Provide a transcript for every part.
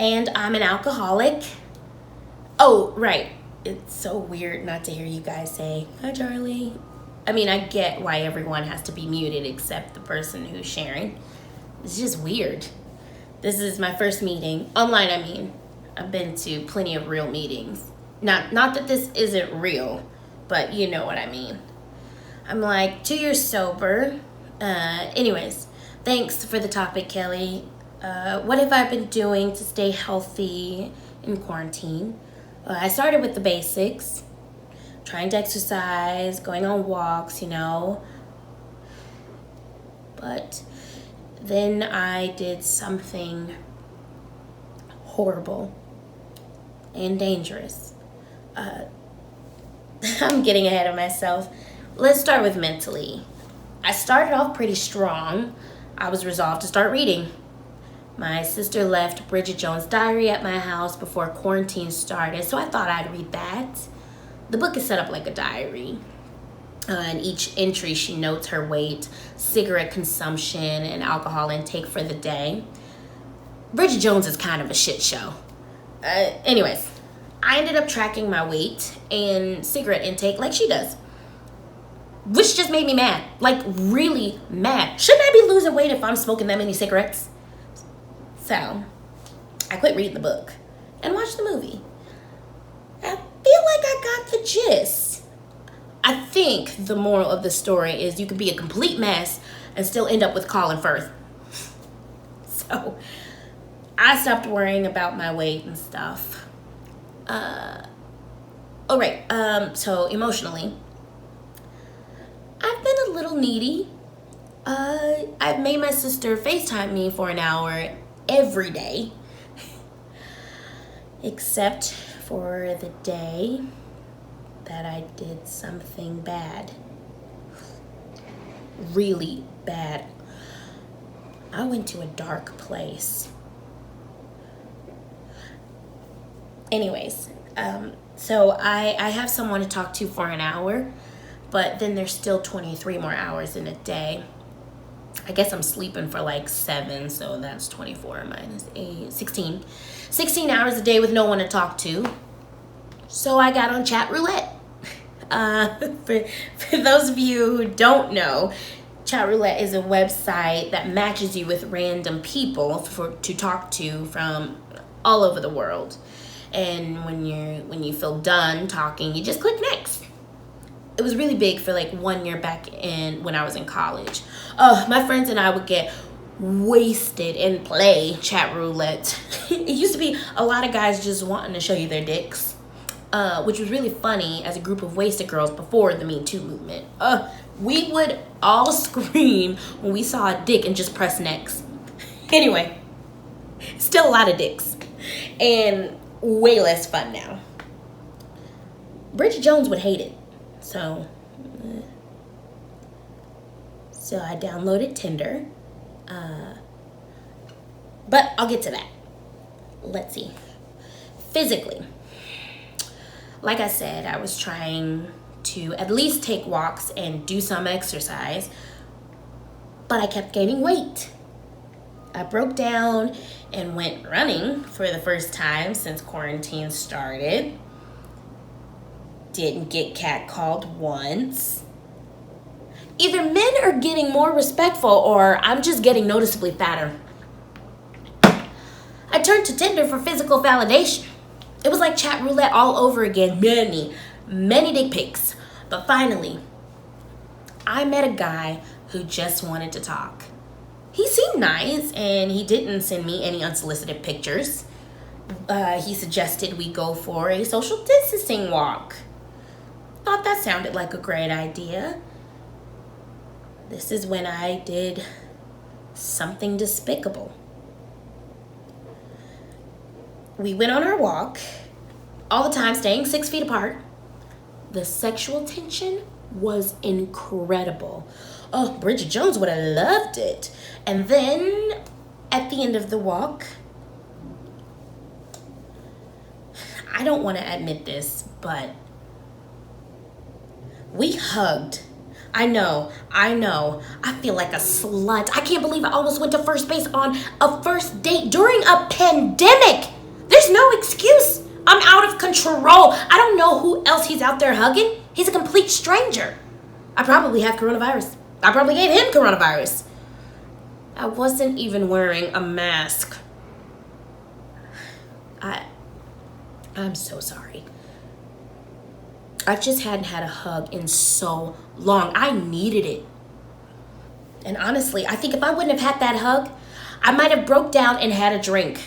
and I'm an alcoholic. Oh, right. It's so weird not to hear you guys say, "Hi, Charlie." I mean, I get why everyone has to be muted except the person who's sharing. It's just weird. This is my first meeting. Online, I mean. I've been to plenty of real meetings. Not that this isn't real, but you know what I mean. I'm like 2 years sober. Anyways, thanks for the topic, Kelly. What have I been doing to stay healthy in quarantine? I started with the basics. Trying to exercise, going on walks, But then I did something horrible and dangerous. I'm getting ahead of myself. Let's start with mentally. I started off pretty strong. I was resolved to start reading. My sister left Bridget Jones' diary at my house before quarantine started, so I thought I'd read that. The book is set up like a diary. In each entry, she notes her weight, cigarette consumption, and alcohol intake for the day. Bridget Jones is kind of a shit show. Anyways, I ended up tracking my weight and cigarette intake like she does, which just made me mad. Like, really mad. Shouldn't I be losing weight if I'm smoking that many cigarettes? So, I quit reading the book and watched the movie. I feel like I got the gist. I think the moral of the story is you can be a complete mess and still end up with Colin Firth. So, I stopped worrying about my weight and stuff. So emotionally, I've been a little needy. I've made my sister FaceTime me for an hour every day. Except for the day that I did something bad. Really bad. I went to a dark place. Anyways, so I have someone to talk to for an hour, but then there's still 23 more hours in a day. I guess I'm sleeping for like 7, so that's 24 minus 8, 16. 16 hours a day with no one to talk to. So I got on chat roulette. For those of you who don't know, chat roulette is a website that matches you with random people to talk to from all over the world. And when you feel done talking, you just click next. It was really big for like 1 year back when I was in college. My friends and I would get wasted and play chat roulette. It used to be a lot of guys just wanting to show you their dicks, which was really funny as a group of wasted girls before the Me Too movement. We would all scream when we saw a dick and just press next. Anyway, still a lot of dicks and way less fun now. Bridget Jones would hate it. So I downloaded Tinder. But I'll get to that. Let's see. Physically, like I said, I was trying to at least take walks and do some exercise, but I kept gaining weight. I broke down and went running for the first time since quarantine started. Didn't get catcalled once. Either men are getting more respectful or I'm just getting noticeably fatter. I turned to Tinder for physical validation. It was like chat roulette all over again. Many dick pics. But finally, I met a guy who just wanted to talk. He seemed nice and he didn't send me any unsolicited pictures. He suggested we go for a social distancing walk. Thought that sounded like a great idea. This is when I did something despicable. We went on our walk, all the time staying 6 feet apart. The sexual tension was incredible. Oh, Bridget Jones would have loved it. And then at the end of the walk, I don't want to admit this, but we hugged. I know. I feel like a slut. I can't believe I almost went to first base on a first date during a pandemic. There's no excuse. I'm out of control. I don't know who else he's out there hugging. He's a complete stranger. I probably have coronavirus. I probably gave him coronavirus. I wasn't even wearing a mask. I'm so sorry. I just hadn't had a hug in so long. I needed it. And honestly, I think if I wouldn't have had that hug, I might have broke down and had a drink.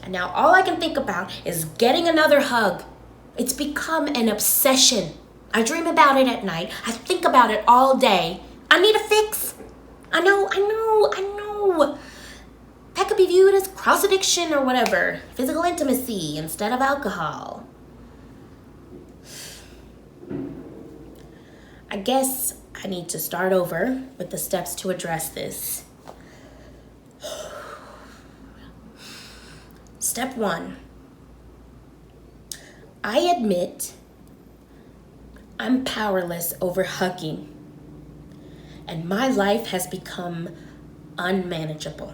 And now all I can think about is getting another hug. It's become an obsession. I dream about it at night. I think about it all day. I need a fix. I know. That could be viewed as cross addiction or whatever. Physical intimacy instead of alcohol. I guess I need to start over with the steps to address this. Step 1. I admit I'm powerless over hugging, and my life has become unmanageable.